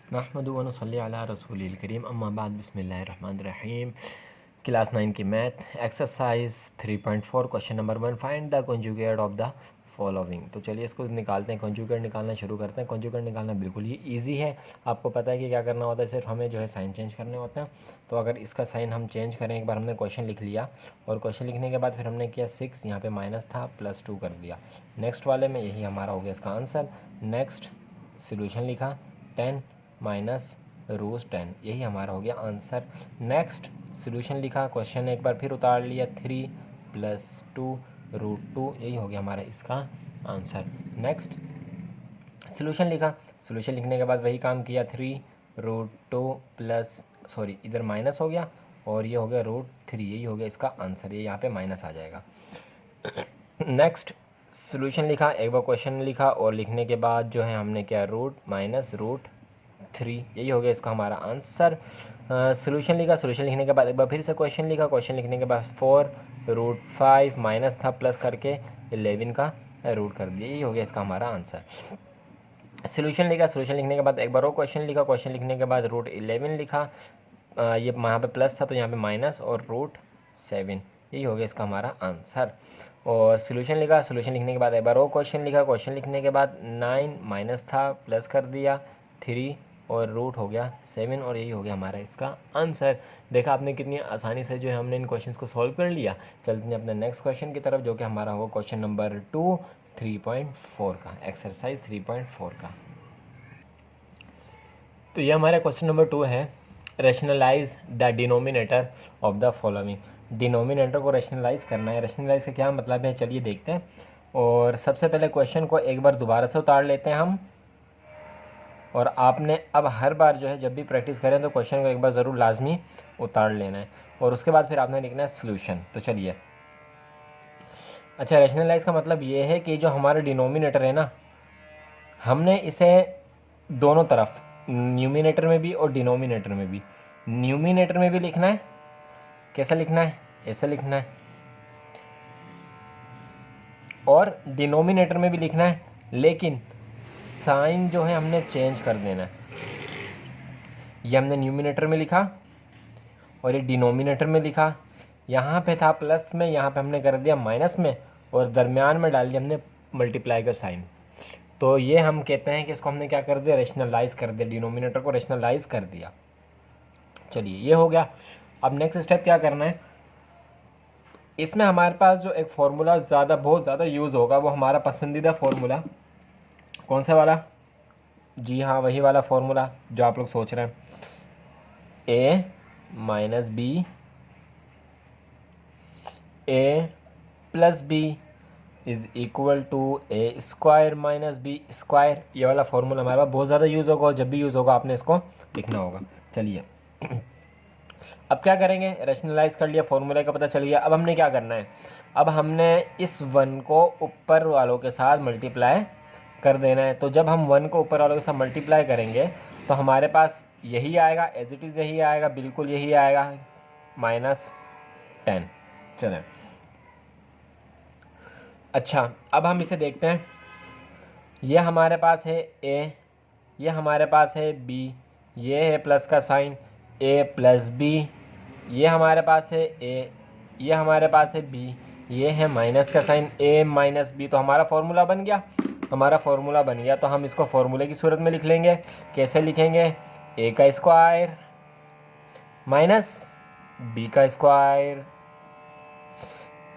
नहमदु व नसल्ली अला रसूलिल करीम अम्मा बाद बिस्मिल्लाहिर्रहमानिर्रहीम। क्लास 9 की math exercise 3.4 question number 1, find the conjugate of the following. तो चलिए इसको निकालते हैं, कॉन्जुगेट निकालना शुरू करते हैं। कॉन्जुगेट निकालना बिल्कुल ही ईजी है, आपको पता है कि क्या करना होता है, सिर्फ हमें जो है साइन चेंज करने होते हैं। तो अगर इसका साइन हम चेंज करें, एक बार हमने क्वेश्चन लिख लिया और क्वेश्चन लिखने के बाद फिर हमने किया 6, यहाँ पे माइनस था, +2 कर दिया। नेक्स्ट वाले में यही हमारा हो गया इसका आंसर। नेक्स्ट सोल्यूशन लिखा 10 माइनस √10, यही हमारा हो गया आंसर। नेक्स्ट सोल्यूशन लिखा, क्वेश्चन एक बार फिर उतार लिया, 3 + 2 √2, यही हो गया हमारा इसका आंसर। नेक्स्ट सोल्यूशन लिखा, सोल्यूशन लिखने के बाद वही काम किया, 3 √2 प्लस इधर माइनस हो गया और ये हो गया √3, यही हो गया इसका आंसर। ये यहाँ पे माइनस आ जाएगा। नेक्स्ट सोल्यूशन लिखा, एक बार क्वेश्चन लिखा और लिखने के बाद जो है हमने क्या √-√3, यही हो गया इसका हमारा आंसर। सोल्यूशन लिखा, सोल्यूशन लिखने के बाद एक बार फिर से क्वेश्चन लिखा, क्वेश्चन लिखने के बाद 4√5 माइनस था, प्लस करके 11 का रूट कर दिया, यही हो गया इसका हमारा आंसर। सोल्यूशन लिखा, सोल्यूशन लिखने के बाद एक बार और क्वेश्चन लिखा, क्वेश्चन लिखने के बाद √11 लिखा, ये यहाँ पे प्लस था तो यहाँ पे माइनस और √7, यही हो गया इसका हमारा आंसर। और सोल्यूशन लिखा, सोल्यूशन लिखने के बाद एक बार और क्वेश्चन लिखा, क्वेश्चन लिखने के बाद 9 माइनस था, प्लस कर दिया 3 और रूट हो गया 7, और यही हो गया हमारा इसका आंसर। देखा आपने कितनी आसानी से जो है हमने इन क्वेश्चंस को सॉल्व कर लिया। चलते हैं अपने नेक्स्ट क्वेश्चन की तरफ, जो कि हमारा होगा क्वेश्चन नंबर 2 3.4 का, एक्सरसाइज 3.4 का। तो ये हमारा क्वेश्चन नंबर 2 है, rationalize the denominator of the following. Denominator को रैशनलाइज करना है। रैशनलाइज का क्या मतलब है, चलिए देखते हैं। और सबसे पहले क्वेश्चन को एक बार दोबारा से उतार लेते हैं हम, और आपने अब हर बार जो है जब भी प्रैक्टिस करें तो क्वेश्चन को एक बार ज़रूर लाजमी उतार लेना है, और उसके बाद फिर आपने लिखना है सॉल्यूशन। तो चलिए, अच्छा, रैशनलाइज का मतलब ये है कि जो हमारा डिनोमिनेटर है ना, हमने इसे दोनों तरफ, न्यूमिनेटर में भी और डिनोमिनेटर में भी, न्यूमिनेटर में भी लिखना है, कैसा लिखना है, ऐसा लिखना है, और डिनोमिनेटर में भी लिखना है, लेकिन साइन जो है हमने चेंज कर देना है। ये हमने न्यूमिनेटर में लिखा और ये डिनोमिनेटर में लिखा, यहाँ पे था प्लस में, यहाँ पे हमने कर दिया माइनस में, और दरमियान में डाल दिया हमने मल्टीप्लाई का साइन। तो ये हम कहते हैं कि इसको हमने क्या कर दिया, रैशनलाइज कर दिया, डिनोमिनेटर को रैशनलाइज कर दिया। चलिए, ये हो गया। अब नेक्स्ट स्टेप क्या करना है, इसमें हमारे पास जो एक फार्मूला बहुत ज़्यादा यूज़ होगा, वो हमारा पसंदीदा फार्मूला, कौन सा वाला, जी हाँ, वही वाला फार्मूला जो आप लोग सोच रहे हैं, a - b a + b = a² - b², ये वाला फार्मूला हमारे पास बहुत ज़्यादा यूज़ होगा, और जब भी यूज़ होगा आपने इसको लिखना होगा। चलिए, अब क्या करेंगे, रैशनलाइज कर लिया, फार्मूला का पता चल गया। अब हमने क्या करना है, अब हमने इस 1 को ऊपर वालों के साथ मल्टीप्लाई कर देना है। तो जब हम 1 को ऊपर वालों के साथ मल्टीप्लाई करेंगे तो हमारे पास यही आएगा, एज इट इज़ यही आएगा, बिल्कुल यही आएगा, -10। चलें, अच्छा, अब हम इसे देखते हैं। ये हमारे पास है a, ये हमारे पास है b, ये है प्लस का साइन a + b, ये हमारे पास है a, ये हमारे पास है b, ये है माइनस का साइन a - b। तो हमारा फार्मूला बन गया, हमारा फार्मूला बन गया। तो हम इसको फार्मूले की सूरत में लिख लेंगे। कैसे लिखेंगे, a² माइनस b²।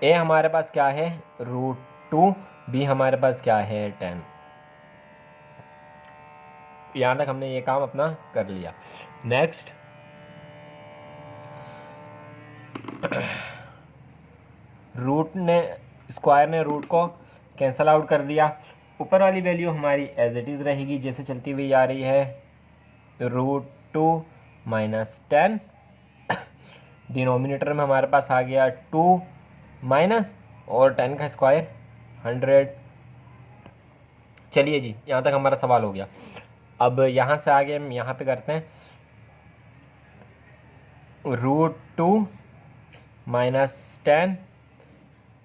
a हमारे पास क्या है, √2, b हमारे पास क्या है, 10। यहाँ तक हमने ये काम अपना कर लिया। नेक्स्ट, स्क्वायर ने रूट को कैंसल आउट कर दिया। ऊपर वाली वैल्यू हमारी एज इट इज़ रहेगी, जैसे चलती हुई आ रही है, √2 - 10। डिनोमिनेटर में हमारे पास आ गया 2 माइनस और 10 का स्क्वायर 100। चलिए जी, यहाँ तक हमारा सवाल हो गया। अब यहाँ से आगे हम यहाँ पे करते हैं, √2 - 10,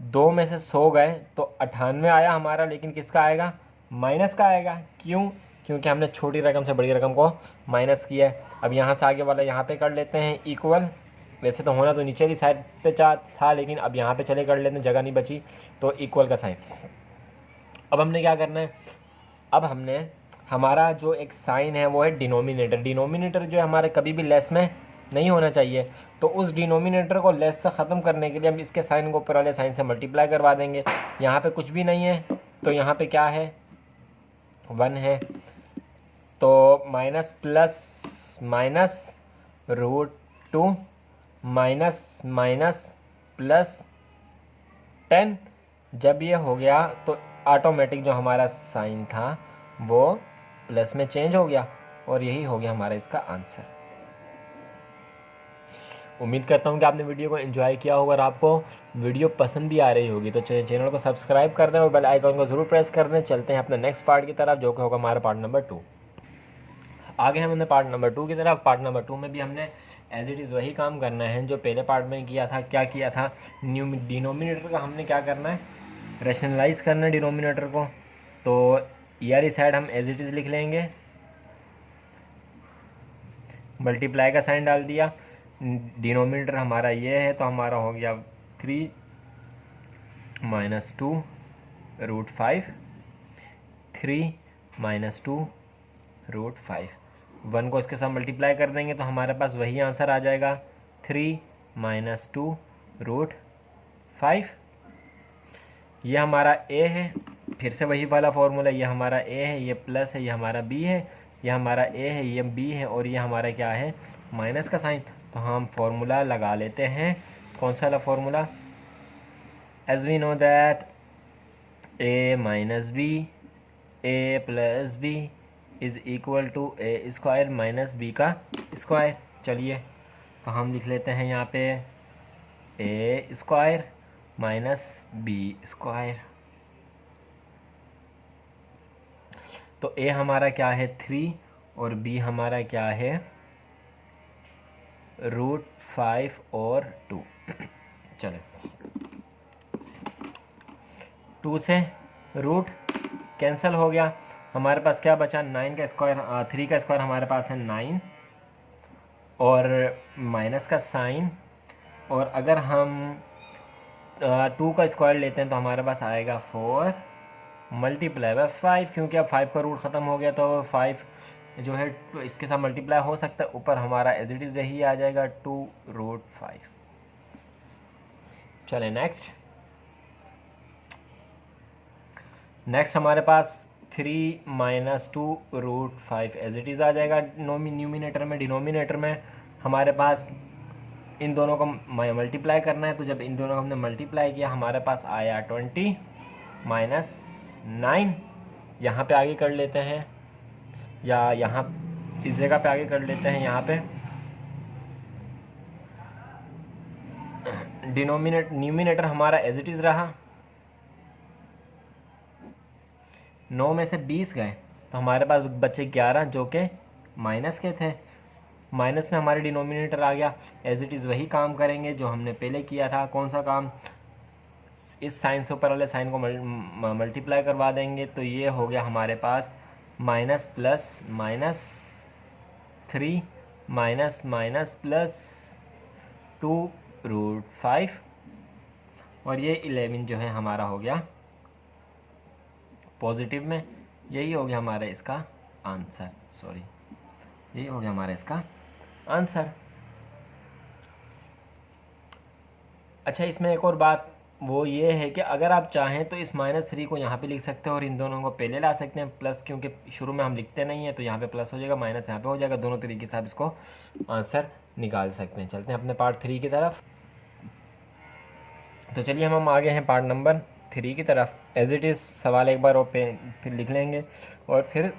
2 में से 100 गए तो 98 आया हमारा, लेकिन किसका आएगा, माइनस का आएगा। क्यों, क्योंकि हमने छोटी रकम से बड़ी रकम को माइनस किया है। अब यहाँ से आगे वाला यहाँ पे कर लेते हैं इक्वल। वैसे तो होना तो नीचे वाली साइड पे था, लेकिन अब यहाँ पे चले कर लेते हैं, जगह नहीं बची, तो इक्वल का साइन। अब हमने क्या करना है, अब हमने हमारा जो एक साइन है वो है डिनोमिनेटर। डिनोमिनेटर जो है हमारे कभी भी लेस में नहीं होना चाहिए, तो उस डिनोमिनेटर को लेस से ख़त्म करने के लिए हम इसके साइन को ऊपर वाले साइन से मल्टीप्लाई करवा देंगे। यहाँ पे कुछ भी नहीं है, तो यहाँ पे क्या है, 1 है, तो minus plus minus √2 minus minus plus 10। जब ये हो गया तो ऑटोमेटिक जो हमारा साइन था वो प्लस में चेंज हो गया, और यही हो गया हमारा इसका आंसर। उम्मीद करता हूँ कि आपने वीडियो को एंजॉय किया होगा और आपको वीडियो पसंद भी आ रही होगी। तो चैनल को सब्सक्राइब कर दें और बेल आइकन को ज़रूर प्रेस कर दें। चलते हैं अपने नेक्स्ट पार्ट की तरफ, जो कि होगा हमारा पार्ट नंबर 2। आगे हमने पार्ट नंबर 2 की तरफ। पार्ट नंबर 2 में भी हमने एज इट इज़ वही काम करना है जो पहले पार्ट में किया था। क्या किया था, डिनोमिनेटर का हमने क्या करना है, रैशनलाइज करना है डिनोमिनेटर को। तो यार इस साइड हम एज इट इज़ लिख लेंगे, मल्टीप्लाई का साइन डाल दिया। डिनोमिनेटर हमारा ये है, तो हमारा हो गया 3 - 2 √5, 3 - 2 √5। 1 को इसके साथ मल्टीप्लाई कर देंगे तो हमारे पास वही आंसर आ जाएगा, 3 - 2 √5। ये हमारा ए है, फिर से वही वाला फॉर्मूला, ये हमारा ए है, ये प्लस है, ये हमारा बी है, ये हमारा ए है, ये बी है, और ये हमारा क्या है, माइनस का साइन। तो हम फॉर्मूला लगा लेते हैं। कौन सा वाला formula, as we know that a - b, a + b is equal to a² - b का स्क्वायर। चलिए तो हम लिख लेते हैं यहाँ पे a² - b²। तो a हमारा क्या है 3 और b हमारा क्या है √5 और 2। चलो 2 से रूट कैंसिल हो गया, हमारे पास क्या बचा, 9 का स्क्वायर, 3 का स्क्वायर हमारे पास है 9, और माइनस का साइन। और अगर हम 2 का स्क्वायर लेते हैं तो हमारे पास आएगा 4 मल्टीप्लाई बाय 5, क्योंकि अब 5 का रूट ख़त्म हो गया, तो 5 जो है तो इसके साथ मल्टीप्लाई हो सकता है। ऊपर हमारा एज इट इज़ यही आ जाएगा 2 √5। चले नेक्स्ट हमारे पास 3 - 2 √5 एज इट इज़ आ जाएगा न्यूमिनेटर में। डिनोमिनेटर में हमारे पास इन दोनों को मल्टीप्लाई करना है, तो जब इन दोनों को हमने मल्टीप्लाई किया हमारे पास आया 20 - 9। यहाँ पे आगे कर लेते हैं, या यहाँ इस जगह पे आगे कर लेते हैं। यहाँ पे न्यूमिनेटर हमारा एज इट इज़ रहा, 9 में से 20 गए तो हमारे पास बचे 11, जो कि माइनस के थे। माइनस में हमारे डिनोमिनेटर आ गया, एज इट इज़ वही काम करेंगे जो हमने पहले किया था। कौन सा काम, इस साइन से ऊपर वाले साइन को मल्टीप्लाई करवा देंगे, तो ये हो गया हमारे पास minus plus minus 3 minus minus plus 2 √5, और ये 11 जो है हमारा हो गया पॉजिटिव में। यही हो गया हमारा इसका आंसर, यही हो गया हमारा इसका आंसर। अच्छा, इसमें एक और बात वो ये है कि अगर आप चाहें तो इस -3 को यहाँ पे लिख सकते हैं और इन दोनों को पहले ला सकते हैं प्लस, क्योंकि शुरू में हम लिखते नहीं हैं, तो यहाँ पे प्लस हो जाएगा, माइनस यहाँ पे हो जाएगा। दोनों तरीके से आप इसको आंसर निकाल सकते हैं। चलते हैं अपने पार्ट 3 की तरफ। तो चलिए हम आगे हैं पार्ट नंबर 3 की तरफ। एज इट इज़ सवाल एक बार और फिर लिख लेंगे और फिर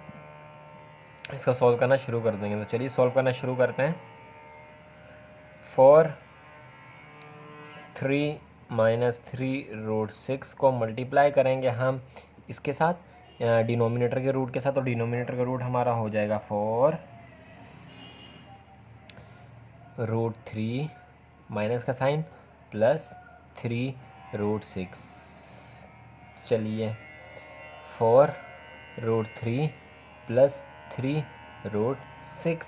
इसका सॉल्व करना शुरू कर देंगे। तो चलिए सॉल्व करना शुरू करते हैं। 4 3 - 3 √6 को मल्टीप्लाई करेंगे हम इसके साथ डिनोमिनेटर के रूट के साथ, और डिनोमिनेटर का रूट हमारा हो जाएगा 4 √3 माइनस का साइन प्लस 3 √6। चलिए 4 √3 +3√6।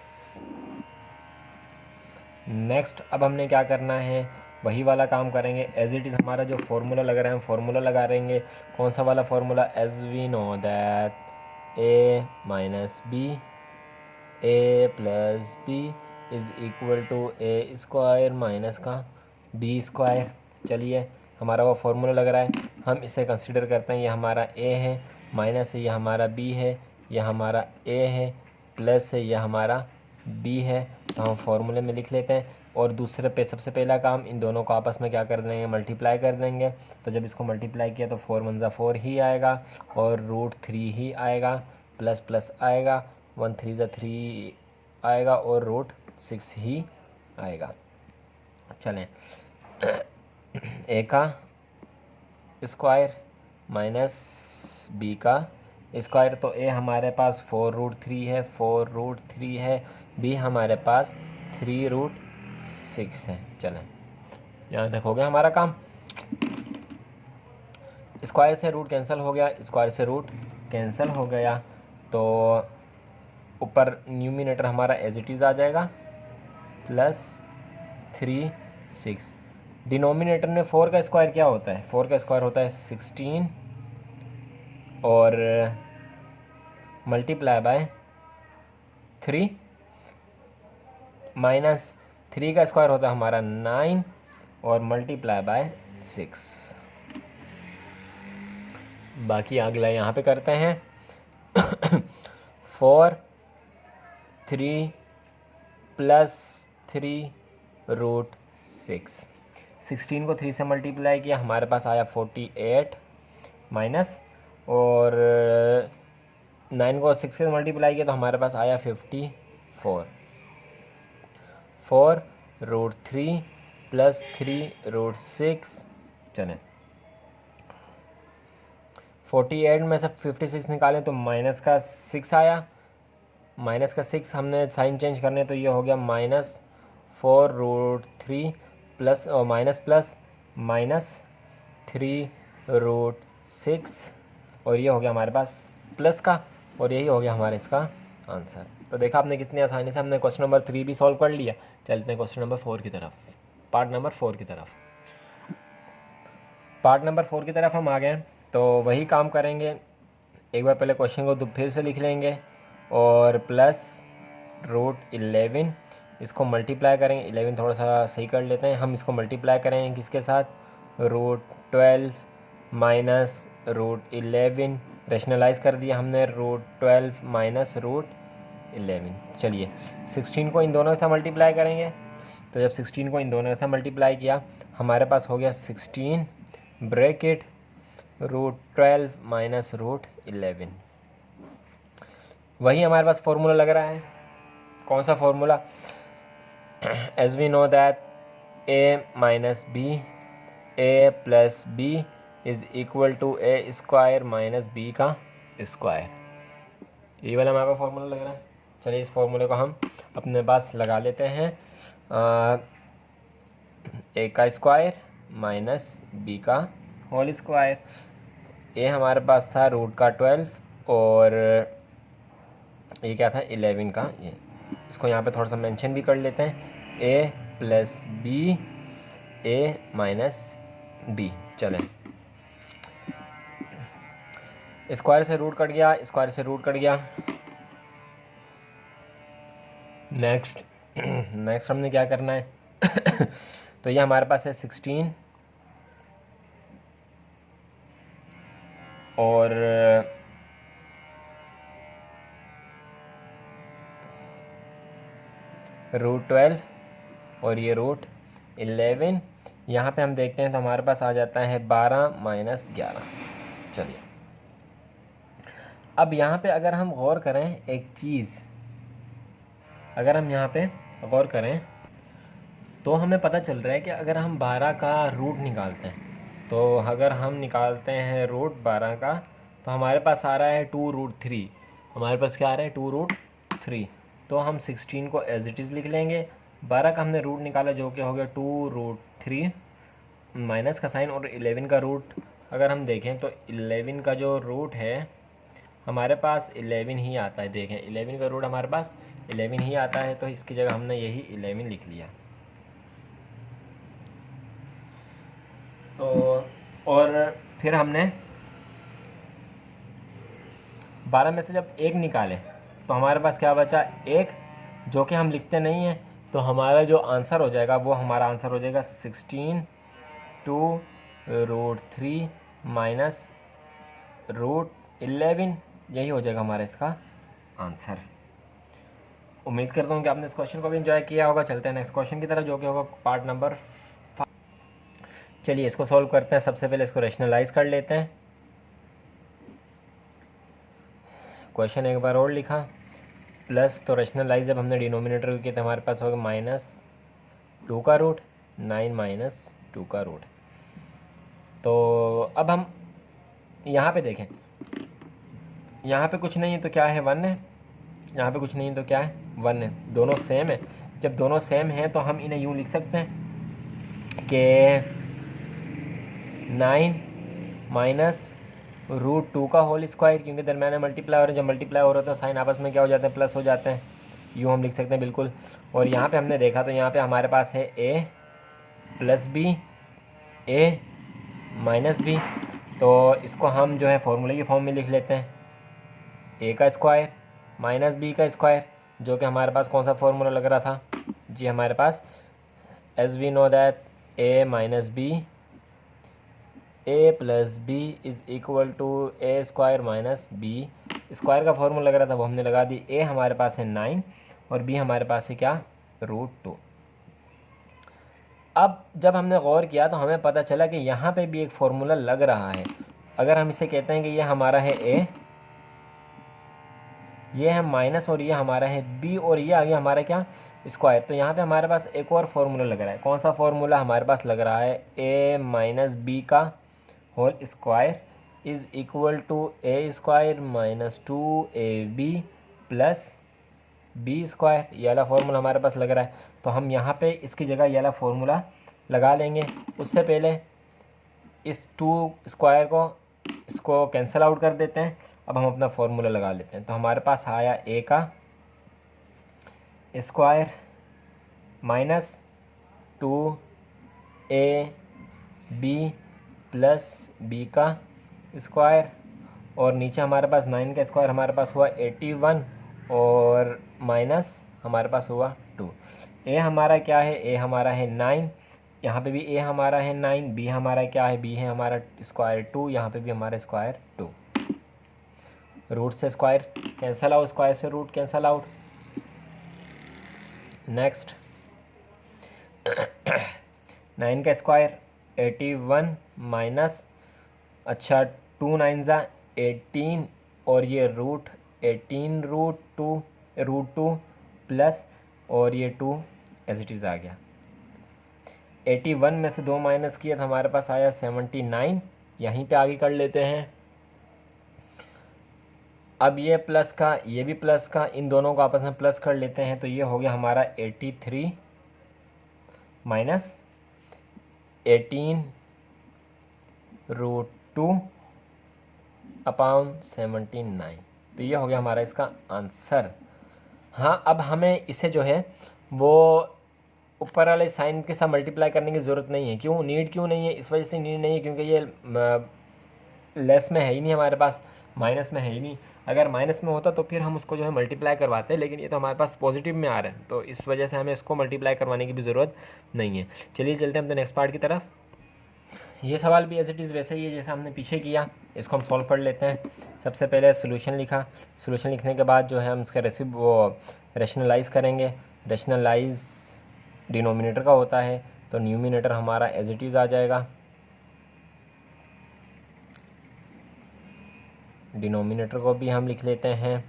नेक्स्ट अब हमने क्या करना है, वही वाला काम करेंगे एज इट इज़। हमारा जो फार्मूला लगा रहे हैं, हम फार्मूला लगा रहेंगे। कौन सा वाला formula? As we know that a minus B, a plus B is equal to A square minus का बी स्क्वायर। चलिए, हमारा वो फार्मूला लग रहा है, हम इसे कंसिडर करते हैं। ये हमारा a है, माइनस है, ये हमारा b है, यह हमारा a है, प्लस है, यह हमारा b है। तो हम फार्मूले में लिख लेते हैं। और दूसरे पे सबसे पहला काम, इन दोनों को आपस में क्या कर देंगे? मल्टीप्लाई कर देंगे। तो जब इसको मल्टीप्लाई किया तो 4 × 1 = 4 ही आएगा और √3 ही आएगा, प्लस प्लस आएगा, 1 × 3 = 3 आएगा और √6 ही आएगा। चलें, a का स्क्वायर माइनस b का स्क्वायर। तो a हमारे पास 4√3 है, 4√3 है, b हमारे पास 3√6 है। चलें, यहाँ तक हो गया हमारा काम। स्क्वायर से रूट कैंसिल हो गया, स्क्वायर से रूट कैंसिल हो गया, तो ऊपर न्यूमिनेटर हमारा एज इट इज़ आ जाएगा +3/6। डिनोमिनेटर में 4 का स्क्वायर क्या होता है? 4 का स्क्वायर होता है 16 और मल्टीप्लाई बाय 3, माइनस 3 का स्क्वायर होता है हमारा 9 और मल्टीप्लाई बाय 6। बाकी अगला यहाँ पे करते हैं 4 3 + 3√6। 16 को 3 से मल्टीप्लाई किया, हमारे पास आया 48 माइनस, और 9 को 6 से मल्टीप्लाई किया तो हमारे पास आया 54। 4√3 + 3√6। चलें, 48 में से 56 निकालें तो माइनस का 6 आया, माइनस का 6 हमने साइन चेंज करने, तो ये हो गया -4√3 प्लस और प्लस -3√6, और ये हो गया हमारे पास प्लस का, और यही हो गया हमारे इसका आंसर। तो देखा आपने कितनी आसानी से हमने क्वेश्चन नंबर 3 भी सॉल्व कर लिया। चलते हैं क्वेश्चन नंबर 4 की तरफ, पार्ट नंबर 4 की तरफ। पार्ट नंबर 4 की तरफ हम आ गए, तो वही काम करेंगे। एक बार पहले क्वेश्चन को फिर से लिख लेंगे और +√11 इसको मल्टीप्लाई करेंगे। 11 थोड़ा सा सही कर लेते हैं, हम इसको मल्टीप्लाई करेंगे किसके साथ? √12 माइनस √11। रेशनलाइज कर दिया हमने, √12 माइनस √11। चलिए, 16 को इन दोनों के साथ मल्टीप्लाई करेंगे। तो जब 16 को इन दोनों के साथ मल्टीप्लाई किया, हमारे पास हो गया 16 ब्रैकेट √12 माइनस √11। वही हमारे पास फॉर्मूला लग रहा है। कौन सा formula? As we know that a minus B, a plus B is equal to a square minus b का स्क्वायर। ये वाला हमारे पास फॉर्मूला लग रहा है। चलिए, इस फॉर्मूले को हम अपने पास लगा लेते हैं। a का स्क्वायर माइनस b का होल स्क्वायर। a हमारे पास था √12 और ये क्या था? 11 का। ये इसको यहाँ पे थोड़ा सा मेंशन भी कर लेते हैं, a plus B, a minus B. चलें, स्क्वायर से रूट कट गया, स्क्वायर से रूट कट गया। नेक्स्ट हमने क्या करना है? तो ये हमारे पास है 16 और √12 और ये √11। यहाँ पे हम देखते हैं तो हमारे पास आ जाता है 12 माइनस 11। चलिए, अब यहाँ पे अगर हम गौर करें एक चीज़, अगर हम यहाँ पे गौर करें तो हमें पता चल रहा है कि अगर हम 12 का रूट निकालते हैं, तो अगर हम निकालते हैं रूट 12 का, तो हमारे पास आ रहा है 2√3। हमारे पास क्या आ रहा है? 2√3। तो हम 16 को एज इट इज़ लिख लेंगे। 12 का हमने रूट निकाला जो कि हो गया 2√3, माइनस का साइन, और 11 का रूट अगर हम देखें तो 11 का जो रूट है हमारे पास 11 ही आता है। देखें 11 का रूट हमारे पास 11 ही आता है, तो इसकी जगह हमने यही 11 लिख लिया। तो और फिर हमने 12 में से जब एक निकाले तो हमारे पास क्या बचा, एक, जो कि हम लिखते नहीं हैं। तो हमारा जो आंसर हो जाएगा वो हमारा आंसर हो जाएगा 16 टू √3 माइनस √11। यही हो जाएगा हमारा इसका आंसर। उम्मीद करता हूँ कि आपने इस क्वेश्चन को भी एंजॉय किया होगा। चलते हैं नेक्स्ट क्वेश्चन की तरफ, जो कि होगा पार्ट नंबर 5। चलिए इसको सॉल्व करते हैं। सबसे पहले इसको रैशनलाइज कर लेते हैं। क्वेश्चन एक बार और लिखा, प्लस, तो रैशनलाइज जब हमने डिनोमिनेटर को किया तो हमारे पास होगा -2 का रूट 9 माइनस 2 का रूट। तो अब हम यहाँ पे देखें, यहाँ पे कुछ नहीं है तो क्या है, 1 है। यहाँ पे कुछ नहीं है तो क्या है, 1 है। दोनों सेम है। जब दोनों सेम हैं तो हम इन्हें यूँ लिख सकते हैं कि 9 माइनस √2 का होल स्क्वायर, क्योंकि दरम्यान में मल्टीप्लाई हो रहा है। जब मल्टीप्लाई हो रहा है तो साइन आपस में क्या हो जाते हैं, प्लस हो जाते हैं। यूँ हम लिख सकते हैं बिल्कुल। और यहाँ पे हमने देखा तो यहाँ पे हमारे पास है a plus B, a minus B. तो इसको हम जो है फॉर्मूले की फॉर्म में लिख लेते हैं, a का स्क्वायर माइनस बी का स्क्वायर, जो कि हमारे पास कौन सा फॉर्मूला लग रहा था जी, हमारे पास as we know that a minus B, a plus B is equal to a square minus b square का फॉर्मूला लग रहा था, वो हमने लगा दी। a हमारे पास है 9 और b हमारे पास है क्या, √2। अब जब हमने गौर किया तो हमें पता चला कि यहाँ पे भी एक फॉर्मूला लग रहा है। अगर हम इसे कहते हैं कि ये हमारा है a, ये है माइनस, और ये हमारा है b, और ये आ गया हमारा क्या, स्क्वायर। तो यहाँ पे हमारे पास एक और फार्मूला लग रहा है। कौन सा फार्मूला हमारे पास लग रहा है, a माइनस बी का whole square is equal to a square minus 2ab plus B square. ये वाला फार्मूला हमारे पास लग रहा है। तो हम यहाँ पे इसकी जगह ये वाला फार्मूला लगा लेंगे। उससे पहले इस 2 स्क्वायर को इसको कैंसिल आउट कर देते हैं। अब हम अपना फार्मूला लगा लेते हैं। तो हमारे पास आया a का square minus 2ab plus b का स्क्वायर, और नीचे हमारे पास 9 का स्क्वायर हमारे पास हुआ 81, और माइनस हमारे पास हुआ 2। a हमारा क्या है, a हमारा है 9, यहाँ पे भी a हमारा है 9, b हमारा क्या है, b है हमारा स्क्वायर 2, यहाँ पे भी हमारा स्क्वायर 2। रूट से स्क्वायर कैंसल आउट, स्क्वायर से रूट कैंसल आउट। नेक्स्ट 9 का स्क्वायर 81 माइनस, अच्छा 2 9 ज़ा 18, और ये रूट 18 √2 प्लस, और ये 2 एज इट इज़ आ गया। 81 में से 2 माइनस किया तो हमारे पास आया 79। यहीं पे आगे कर लेते हैं। अब ये प्लस का, ये भी प्लस का, इन दोनों को आपस में प्लस कर लेते हैं। तो ये हो गया हमारा 83 माइनस 18 √2 अपॉन 79। तो ये हो गया हमारा इसका आंसर। हाँ, अब हमें इसे जो है वो ऊपर वाले साइन के साथ मल्टीप्लाई करने की ज़रूरत नहीं है। क्यों, नीड क्यों नहीं है, इस वजह से नीड नहीं है क्योंकि ये लेस में है ही नहीं हमारे पास, माइनस में है ही नहीं। अगर माइनस में होता तो फिर हम उसको जो है मल्टीप्लाई करवाते हैं, लेकिन ये तो हमारे पास पॉजिटिव में आ रहा है, तो इस वजह से हमें इसको मल्टीप्लाई करवाने की भी ज़रूरत नहीं है। चलिए चलते हैं हम तो नेक्स्ट पार्ट की तरफ। ये सवाल भी एज इट इज़ वैसे ही है जैसा हमने पीछे किया। इसको हम सॉल्व कर लेते हैं। सबसे पहले सोल्यूशन लिखा। सोल्यूशन लिखने के बाद जो है हम इसका रैशनलाइज़ करेंगे। रैशनलाइज डिनोमिनेटर का होता है, तो न्यूमिनेटर हमारा एज इट इज़ आ जाएगा। डिनोमिनेटर को भी हम लिख लेते हैं,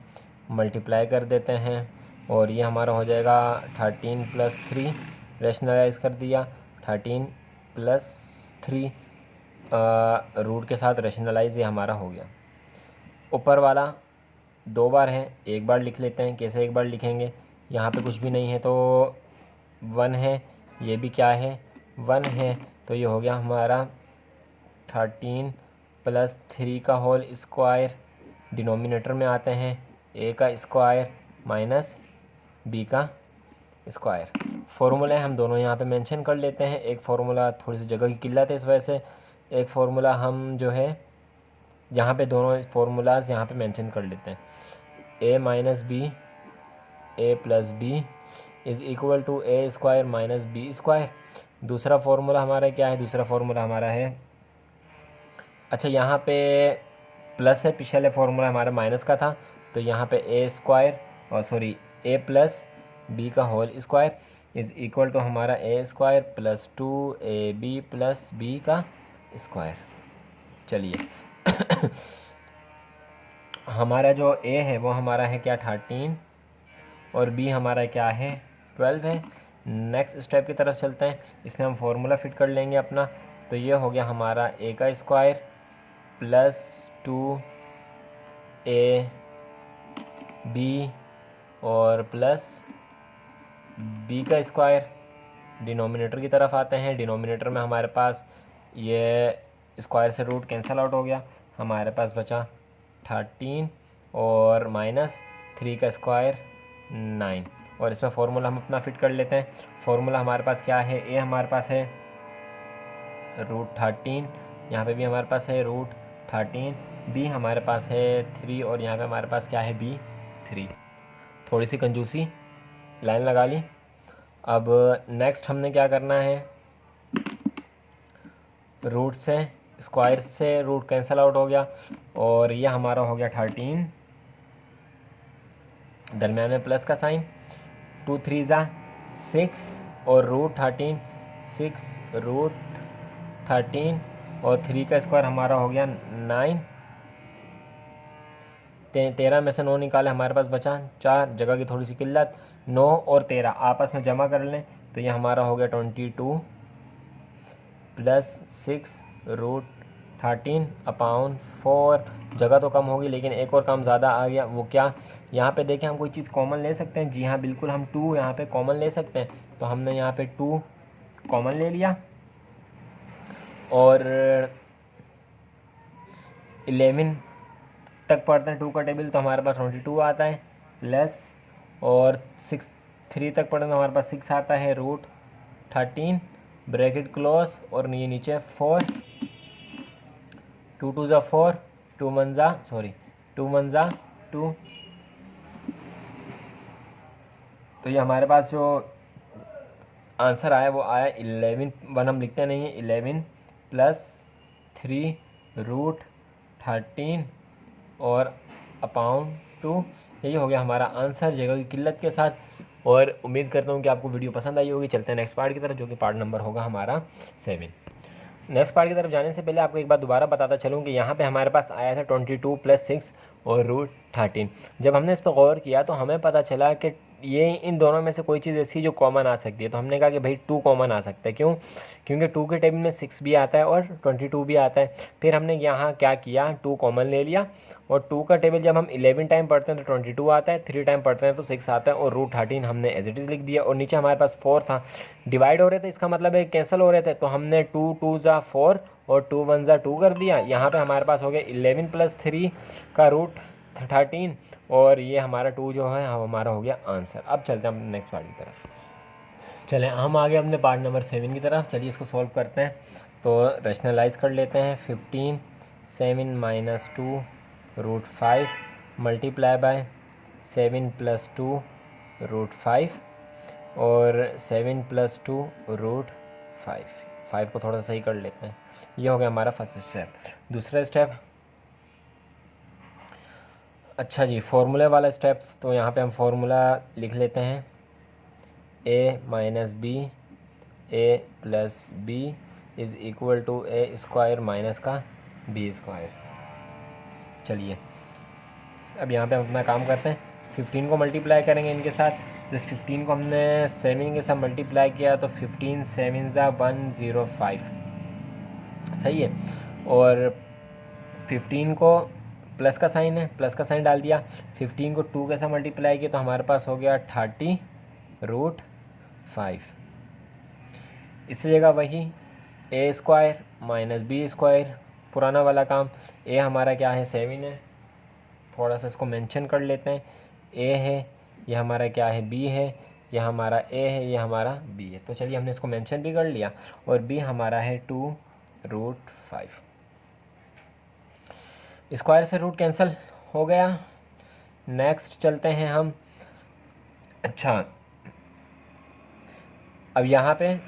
मल्टीप्लाई कर देते हैं, और ये हमारा हो जाएगा 13 + 3। रैशनलाइज कर दिया, 13 + 3 रूट के साथ रैशनलाइज, ये हमारा हो गया। ऊपर वाला 2 बार है, एक बार लिख लेते हैं। कैसे एक बार लिखेंगे, यहाँ पे कुछ भी नहीं है तो 1 है, ये भी क्या है 1 है, तो ये हो गया हमारा 13 + 3 का होल स्क्वायर डिनोमिनेटर में आते हैं ए का स्क्वायर माइनस बी का स्क्वायर। फार्मूला हम दोनों यहाँ पे मेंशन कर लेते हैं। एक फार्मूला थोड़ी सी जगह की किल्लत है इस वजह से, एक फार्मूला हम जो है यहाँ पे दोनों फार्मूलाज यहाँ पे मेंशन कर लेते हैं। A minus B A plus B is equal to A square minus b square. दूसरा फार्मूला हमारा क्या है? दूसरा फार्मूला हमारा है, अच्छा यहाँ पे प्लस है, पिछले फार्मूला हमारा माइनस का था, तो यहाँ पे ए स्क्वायर और सॉरी ए प्लस बी का whole square is equal to हमारा a square plus 2ab plus b का स्क्वायर। चलिए हमारा जो ए है वो हमारा है क्या 13 और बी हमारा क्या है 12 है। नेक्स्ट स्टेप की तरफ चलते हैं, इसमें हम फार्मूला फिट कर लेंगे अपना। तो ये हो गया हमारा ए का स्क्वायर प्लस 2ab और प्लस बी का स्क्वायर। डिनोमिनेटर की तरफ आते हैं। डिनोमिनेटर में हमारे पास ये स्क्वायर से रूट कैंसिल आउट हो गया, हमारे पास बचा 13 और माइनस 3 का स्क्वायर 9। और इसमें फार्मूला हम अपना फिट कर लेते हैं। फार्मूला हमारे पास क्या है? ए हमारे पास है रूट 13, यहाँ पे भी हमारे पास है रूट 13, बी हमारे पास है 3 और यहाँ पे हमारे पास क्या है बी 3। थोड़ी सी कंजूसी लाइन लगा ली। अब नेक्स्ट हमने क्या करना है, रूट से स्क्वायर से रूट कैंसिल आउट हो गया और ये हमारा हो गया 13, दरम्यान में प्लस का साइन, 2 3 ज़ा 6 और रूट 13 6 रूट 13 और 3 का स्क्वायर हमारा हो गया 9। 13 में से 9 निकाले, हमारे पास बचा 4, जगह की थोड़ी सी किल्लत। 9 और 13 आपस में जमा कर लें तो ये हमारा हो गया 22 प्लस 6 रूट 13 अपॉन 4। जगह तो कम होगी लेकिन एक और काम ज़्यादा आ गया, वो क्या? यहाँ पे देखें हम कोई चीज़ कॉमन ले सकते हैं। जी हाँ बिल्कुल, हम 2 यहाँ पे कॉमन ले सकते हैं। तो हमने यहाँ पे 2 कॉमन ले लिया और 11 तक पढ़ते हैं 2 का टेबल तो हमारे पास 22 आता है प्लस, और 3 तक पढ़ते हैं तो हमारे पास 6 आता है रूट 13 ब्रैकेट क्लोज और ये नीचे 4, 2 2 ज़ा 4, 2 1 ज़ा 2। तो ये हमारे पास जो आंसर आया वो आया 11, 1 हम लिखते नहीं है, 11 प्लस 3 रूट 13 और अपॉन 2। यही हो गया हमारा आंसर जगह की किल्लत के साथ। और उम्मीद करता हूँ कि आपको वीडियो पसंद आई होगी। चलते हैं नेक्स्ट पार्ट की तरफ, जो कि पार्ट नंबर होगा हमारा 7। नेक्स्ट पार्ट की तरफ जाने से पहले आपको एक बात दोबारा बताता चलूँ कि यहाँ पे हमारे पास आया था 22 प्लस 6 और रूट 13। जब हमने इस पर गौर किया तो हमें पता चला कि ये इन दोनों में से कोई चीज़ ऐसी जो कॉमन आ सकती है। तो हमने कहा कि भाई 2 कॉमन आ सकता है। क्यों? क्योंकि 2 के टेबल में 6 भी आता है और 22 भी आता है। फिर हमने यहाँ क्या किया, 2 कॉमन ले लिया और 2 का टेबल जब हम 11 टाइम पढ़ते हैं तो 22 आता है, 3 टाइम पढ़ते हैं तो 6 आता है और रूट 13 हमने एज इट इज़ लिख दिया। और नीचे हमारे पास 4 था, डिवाइड हो रहे थे, इसका मतलब है कैंसिल हो रहे थे, तो हमने 2 2 ज़ा 4 और 2 1 ज़ा 2 कर दिया। यहाँ पे हमारे पास हो गया 11 प्लस 3 का रूट 13 और ये हमारा 2 जो है हमारा हो गया आंसर। अब चलते हैं हम नेक्स्ट पार्ट की तरफ। चलें हम आगे अपने पार्ट नंबर 7 की तरफ। चलिए इसको सॉल्व करते हैं। तो रैशनलाइज कर लेते हैं। 15 7 minus 2 root 5 multiply by 7 plus 2 root 5 और 7 प्लस 2 रूट 5 को थोड़ा सा सही कर लेते हैं। ये हो गया हमारा फर्स्ट स्टेप। दूसरा स्टेप, अच्छा जी, फार्मूले वाला स्टेप। तो यहाँ पे हम फार्मूला लिख लेते हैं, a minus B A plus B is equal to A square minus का बी स्क्वायर। चलिए अब यहाँ पे हम अपना काम करते हैं। 15 को मल्टीप्लाई करेंगे इनके साथ। जब 15 को हमने 7 के साथ मल्टीप्लाई किया तो 15 7 ज़ा 105, सही है। और 15 को प्लस का साइन है, प्लस का साइन डाल दिया। 15 को 2 के साथ मल्टीप्लाई किया तो हमारे पास हो गया 30 रूट 5। इससे जगह वही ए स्क्वायर माइनस बी स्क्वायर, पुराना वाला काम। ए हमारा क्या है 7 है थोड़ा सा इसको मेंशन कर लेते हैं। ए है, ये हमारा क्या है, बी है, ये हमारा ए है, ये हमारा बी है। तो चलिए हमने इसको मेंशन भी कर लिया। और बी हमारा है 2√5। स्क्वायर से रूट कैंसिल हो गया। नेक्स्ट चलते हैं हम। अच्छा, अब यहाँ पे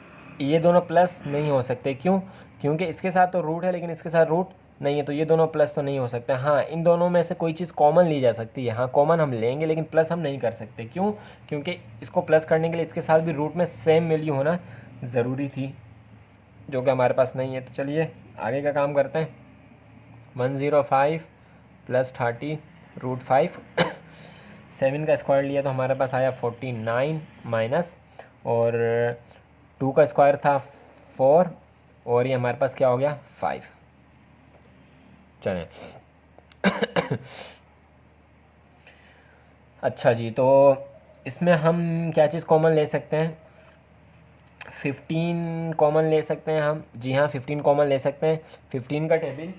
ये दोनों प्लस नहीं हो सकते, क्यों? क्योंकि इसके साथ तो रूट है लेकिन इसके साथ रूट नहीं है, तो ये दोनों प्लस तो नहीं हो सकते। हाँ, इन दोनों में से कोई चीज़ कॉमन ली जा सकती है। हाँ, कॉमन हम लेंगे लेकिन प्लस हम नहीं कर सकते। क्यों? क्योंकि इसको प्लस करने के लिए इसके साथ भी रूट में सेम वैल्यू होना ज़रूरी थी, जो कि हमारे पास नहीं है। तो चलिए आगे का काम करते हैं। 105 + 30√5 7 का स्क्वायर लिया तो हमारे पास आया 49 माइनस, और 2 का स्क्वायर था 4, और ये हमारे पास क्या हो गया 5। चलें अच्छा जी, तो इसमें हम क्या चीज़ कॉमन ले सकते हैं? 15 कॉमन ले सकते हैं हम। जी हाँ, 15 कॉमन ले सकते हैं। 15 का टेबल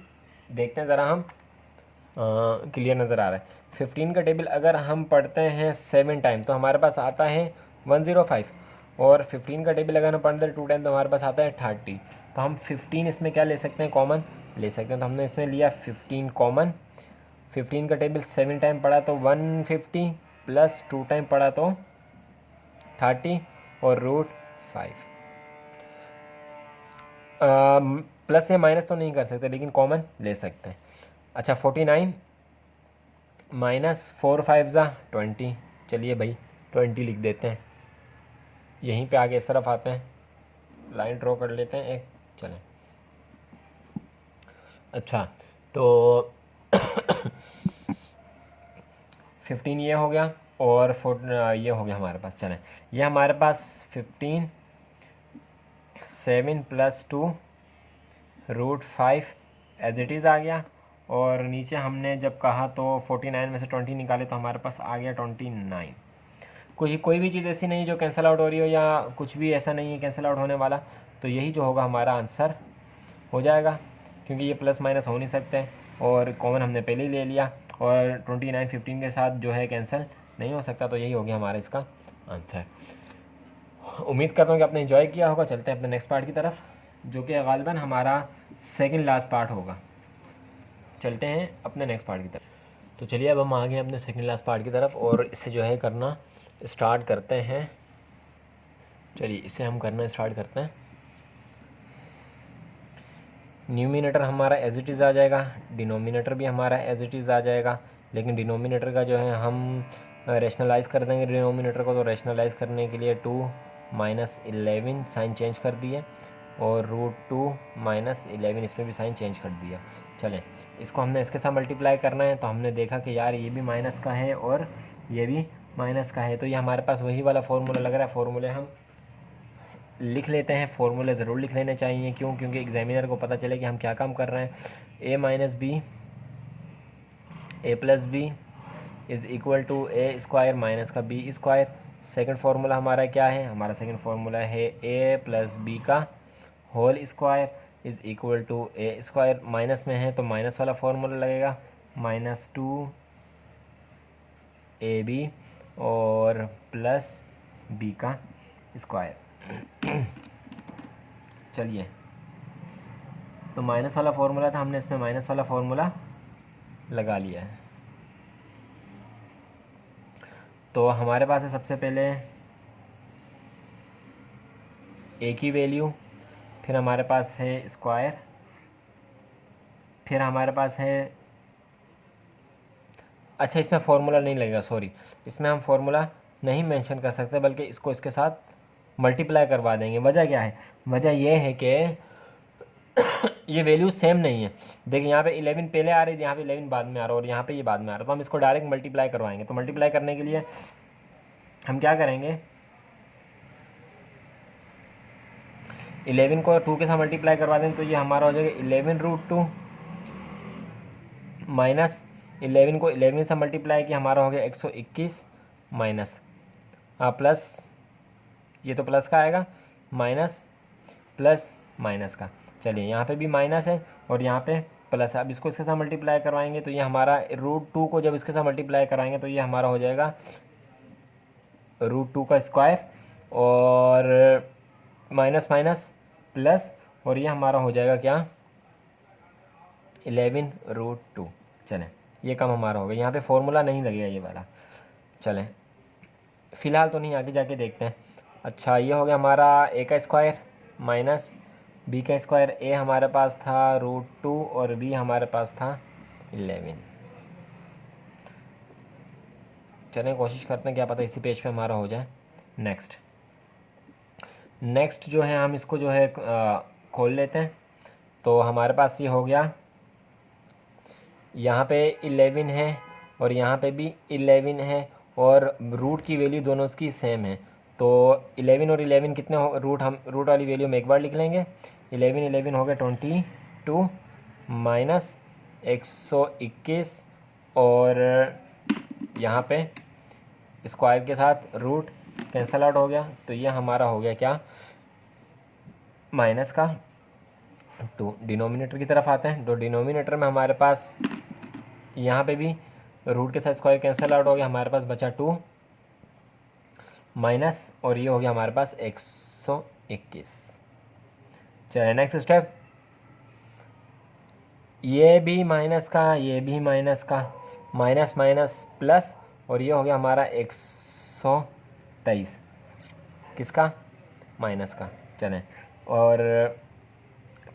देखते हैं ज़रा हम, क्लियर नज़र आ रहा है। 15 का टेबल अगर हम पढ़ते हैं 7 टाइम तो हमारे पास आता है 105, और 15 का टेबल अगर हम पढ़ते हैं 2 टाइम तो हमारे पास आता है 30। तो हम 15 इसमें क्या ले सकते हैं, कॉमन ले सकते हैं। तो हमने इसमें लिया 15 कॉमन। 15 का टेबल 7 टाइम पढ़ा तो 150, प्लस 2 टाइम पढ़ा तो 30, और √5। प्लस या माइनस तो नहीं कर सकते लेकिन कॉमन ले सकते हैं। अच्छा, 49 माइनस 4 5 ज़ा 20। चलिए भाई 20 लिख देते हैं। यहीं पे आगे इस तरफ आते हैं, लाइन ड्रॉ कर लेते हैं एक। चलें, अच्छा तो 15 ये हो गया, और 4 ये हो गया हमारे पास। चलें, ये हमारे पास 15 7 + 2√5 एज इट इज़ आ गया। और नीचे हमने जब कहा तो 49 में से 20 निकाले तो हमारे पास आ गया 29। कोई भी चीज़ ऐसी नहीं जो कैंसिल आउट हो रही हो, या कुछ भी ऐसा नहीं है कैंसिल आउट होने वाला। तो यही जो होगा हमारा आंसर हो जाएगा, क्योंकि ये प्लस माइनस हो नहीं सकते, और कॉमन हमने पहले ही ले लिया, और 29 15 के साथ जो है कैंसिल नहीं हो सकता। तो यही हो गया हमारा इसका आंसर। उम्मीद करता हूँ कि आपने एंजॉय किया होगा। चलते हैं अपने नेक्स्ट पार्ट की तरफ, जो कि गालिबन हमारा सेकंड लास्ट पार्ट होगा। चलते हैं अपने नेक्स्ट पार्ट की तरफ। तो चलिए अब हम आ गए अपने सेकंड लास्ट पार्ट की तरफ, और इसे जो है करना स्टार्ट करते हैं। चलिए इसे हम करना स्टार्ट करते हैं। न्यूमिनेटर हमारा एज इट इज़ आ जाएगा, डिनोमिनेटर भी हमारा एज इट इज़ आ जाएगा, लेकिन डिनोमिनेटर का जो है हम रैशनलाइज़ कर देंगे डिनोमिनेटर को। तो रैशनलाइज़ करने के लिए 2 - 11 साइन चेंज कर दिए, और √2 - 11 इसमें भी साइन चेंज कर दिया। चलें, इसको हमने इसके साथ मल्टीप्लाई करना है, तो हमने देखा कि यार ये भी माइनस का है और ये भी माइनस का है, तो ये हमारे पास वही वाला फार्मूला लग रहा है। फार्मूले हम लिख लेते हैं। फार्मूले ज़रूर लिख लेने चाहिए, क्यों? क्योंकि एग्जामिनर को पता चले कि हम क्या काम कर रहे हैं। a - b a + b = a² minus का b²। सेकंड फार्मूला हमारा क्या है? हमारा सेकंड फार्मूला है a + b का होल स्क्वायर = a²। माइनस में है तो माइनस वाला फार्मूला लगेगा, -2ab और प्लस b का स्क्वायर। चलिए, तो माइनस वाला फार्मूला था, हमने इसमें माइनस वाला फार्मूला लगा लिया है। तो हमारे पास है सबसे पहले a की वैल्यू, फिर हमारे पास है स्क्वायर, फिर हमारे पास है, अच्छा इसमें फार्मूला नहीं लगेगा, सॉरी, इसमें हम फार्मूला नहीं मेंशन कर सकते, बल्कि इसको इसके साथ मल्टीप्लाई करवा देंगे। वजह क्या है? वजह यह है कि ये वैल्यू सेम नहीं है। देखिए यहाँ पे 11 पहले आ रही थी, यहाँ पे 11 बाद में आ रहा है, और यहाँ पे ये बाद में आ रहा है, तो हम इसको डायरेक्ट मल्टीप्लाई करवाएंगे। तो मल्टीप्लाई करने के लिए हम क्या करेंगे, 11 को 2 के साथ मल्टीप्लाई करवा देंगे, तो ये हमारा हो जाएगा 11√2 माइनस 11 को 11 से मल्टीप्लाई किया, हमारा हो गया 121 माइनस प्लस, ये तो प्लस का आएगा, माइनस प्लस माइनस का। चलिए यहाँ पे भी माइनस है और यहाँ पे प्लस, अब इसको इसके साथ मल्टीप्लाई करवाएंगे तो ये हमारा √2 को जब इसके साथ मल्टीप्लाई कराएंगे तो ये हमारा हो जाएगा √2 का स्क्वायर और माइनस माइनस प्लस, और ये हमारा हो जाएगा क्या 11√2। चलें ये कम हमारा हो गया, यहाँ पे फॉर्मूला नहीं लगेगा ये वाला। चलें फ़िलहाल तो नहीं, आगे जाके देखते हैं। अच्छा ये हो गया हमारा a का स्क्वायर माइनस b का स्क्वायर। a हमारे पास था √2 और b हमारे पास था 11। चलें कोशिश करते हैं, क्या पता इसी पेज पे हमारा हो जाए। नेक्स्ट जो है हम इसको जो है खोल लेते हैं। तो हमारे पास ये हो गया, यहाँ पे 11 है और यहाँ पे भी 11 है और रूट की वैल्यू दोनों की सेम है। तो 11 और 11 कितने हो, रूट वाली वैल्यू में एक बार लिख लेंगे। 11 हो गया 22 माइनस 121 और यहाँ पे स्क्वायर के साथ रूट कैंसल आउट हो गया, तो ये हमारा हो गया क्या माइनस का 2। डिनोमिनेटर की तरफ आते हैं, तो डिनोमिनेटर में हमारे पास यहाँ पे भी रूट के साथ स्क्वायर कैंसिल आउट हो गया, हमारे पास बचा 2 माइनस और ये हो गया हमारे पास 121। चलिए नेक्स्ट स्टेप, ये भी माइनस का, ये भी माइनस का, माइनस माइनस प्लस और ये हो गया हमारा 123 किसका माइनस का। चलें और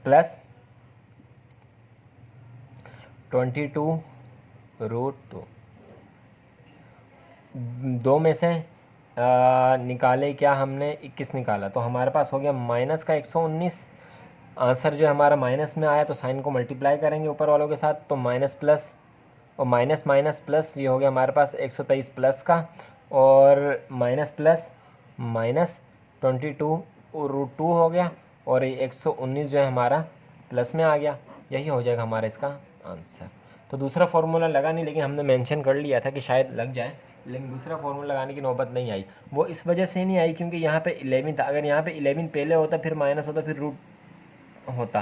प्लस 22√2 दो में से निकाले क्या हमने 21 निकाला, तो हमारे पास हो गया माइनस का 119। आंसर जो हमारा माइनस में आया तो साइन को मल्टीप्लाई करेंगे ऊपर वालों के साथ, तो माइनस प्लस और माइनस माइनस प्लस, ये हो गया हमारे पास 123 प्लस का और माइनस प्लस माइनस 22√2 हो गया और ये 119 जो है हमारा प्लस में आ गया। यही हो जाएगा हमारा इसका आंसर। तो दूसरा फार्मूला लगा नहीं, लेकिन हमने मेंशन कर लिया था कि शायद लग जाए, लेकिन दूसरा फार्मूला लगाने की नौबत नहीं आई। वो इस वजह से नहीं आई क्योंकि यहाँ पे 11 था, अगर यहाँ पे 11 पहले होता फिर माइनस होता फिर रूट होता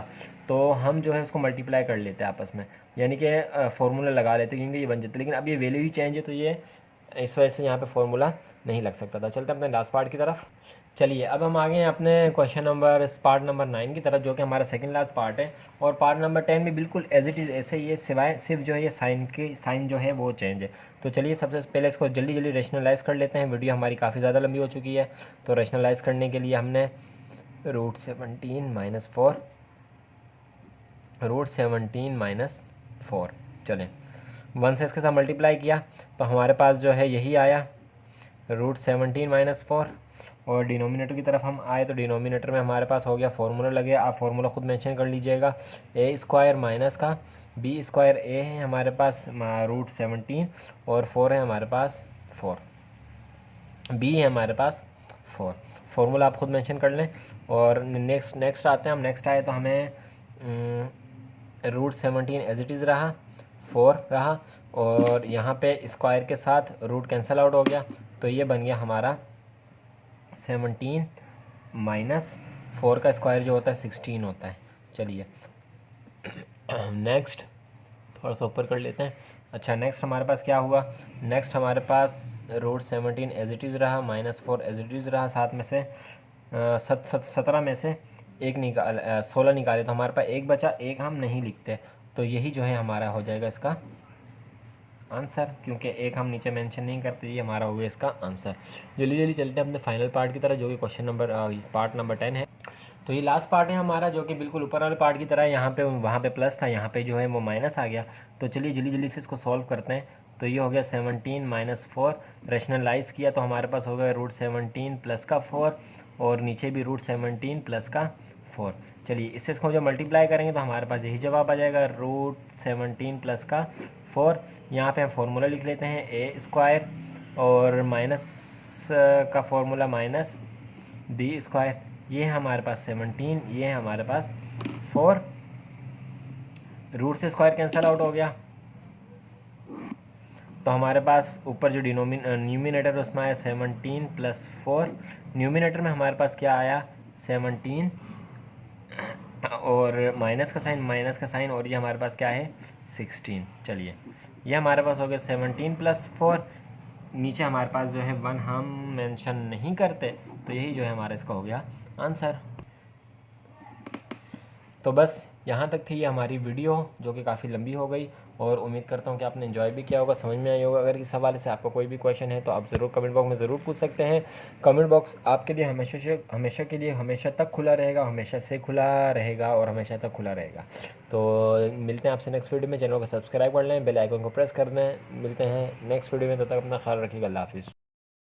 तो हम जो है उसको मल्टीप्लाई कर लेते आपस में, यानी कि फार्मूला लगा लेते क्योंकि ये बन जाता। लेकिन अब ये वैल्यू ही चेंज है तो ये इस वजह से यहाँ पे फार्मूला नहीं लग सकता था। चलते हैं अपने लास्ट पार्ट की तरफ। चलिए अब हम आ गए हैं अपने पार्ट नंबर 9 की तरफ, जो कि हमारा सेकंड लास्ट पार्ट है। और पार्ट नंबर 10 में बिल्कुल एज इट इज़ ऐसे ही है, सिवाय सिर्फ जो है ये साइन जो है वो चेंज है। तो चलिए सबसे पहले इसको जल्दी जल्दी रेशनलाइज़ कर लेते हैं। वीडियो हमारी काफ़ी ज़्यादा लंबी हो चुकी है, तो रेशनलाइज़ करने के लिए हमने √17 - 4 चलें 1 से इसके साथ मल्टीप्लाई किया तो हमारे पास जो है यही आया √17 - 4। और डिनोमिनेटर की तरफ हम आए तो डिनोमिनेटर में हमारे पास हो गया फार्मूला लगे, आप फार्मूला खुद मेंशन कर लीजिएगा। a² माइनस का b², a है हमारे पास √17 और 4 है हमारे पास 4, b है हमारे पास 4। फार्मूला आप खुद मेंशन कर लें। और नेक्स्ट आते हैं हम। नेक्स्ट आए तो हमें √17 एज इट इज़ रहा, 4 रहा और यहाँ पे स्क्वायर के साथ रूट कैंसिल आउट हो गया, तो ये बन गया हमारा 17 माइनस 4 का स्क्वायर जो होता है 16 होता है। चलिए नेक्स्ट थोड़ा सा ऊपर कर लेते हैं। अच्छा नेक्स्ट हमारे पास क्या हुआ, नेक्स्ट हमारे पास √17 एज इट इज़ रहा, -4 एज इट इज़ रहा, 7 में से 17 में से 16 निकाले तो हमारे पास 1 बचा, 1 हम नहीं लिखते, तो यही जो है हमारा हो जाएगा इसका आंसर, क्योंकि 1 हम नीचे मेंशन नहीं करते, ये हमारा हो गया इसका आंसर। जल्दी जल्दी चलते हैं अपने फाइनल पार्ट की तरह, जो कि पार्ट नंबर 10 है। तो ये लास्ट पार्ट है हमारा, जो कि बिल्कुल ऊपर वाले पार्ट की तरह है। यहाँ पे वहाँ पे प्लस था, यहाँ पे जो है वो माइनस आ गया। तो चलिए जल्दी जल्दी से इसको सॉल्व करते हैं। तो ये हो गया 17 - 4, रेशनलाइज़ किया तो हमारे पास हो गया √17 प्लस का 4 और नीचे भी √17 प्लस का 4। चलिए इससे इसको जब मल्टीप्लाई करेंगे तो हमारे पास यही जवाब आ जाएगा √17 प्लस का 4। यहाँ पे हम फार्मूला लिख लेते हैं a² और माइनस का फार्मूला माइनस b², ये है हमारे पास 17, ये है हमारे पास 4। रूट से स्क्वायर कैंसिल आउट हो गया तो हमारे पास ऊपर जो न्यूमिनेटर उसमें आया 17 प्लस 4, न्यूमिनेटर में हमारे पास क्या आया 17 और माइनस का साइन, और ये हमारे पास क्या है 16। चलिए ये हमारे पास हो गया 17 प्लस 4। नीचे हमारे पास जो है 1 हम मेंशन नहीं करते, तो यही जो है हमारा इसका हो गया आंसर। तो बस यहाँ तक थी ये हमारी वीडियो, जो कि काफ़ी लंबी हो गई, और उम्मीद करता हूँ कि आपने एंजॉय भी किया होगा, समझ में आई होगा। अगर इस हवाले से आपका कोई भी क्वेश्चन है तो आप ज़रूर कमेंट बॉक्स में ज़रूर पूछ सकते हैं। कमेंट बॉक्स आपके लिए हमेशा के लिए हमेशा तक खुला रहेगा, हमेशा से खुला रहेगा और हमेशा तक खुला रहेगा। तो मिलते हैं आपसे नेक्स्ट वीडियो में। चैनल को सब्सक्राइब कर लें, बेल आइकन को प्रेस कर दें। मिलते हैं नेक्स्ट वीडियो में, तब तक अपना ख्याल रखिएगा। अल्लाह हाफिज़।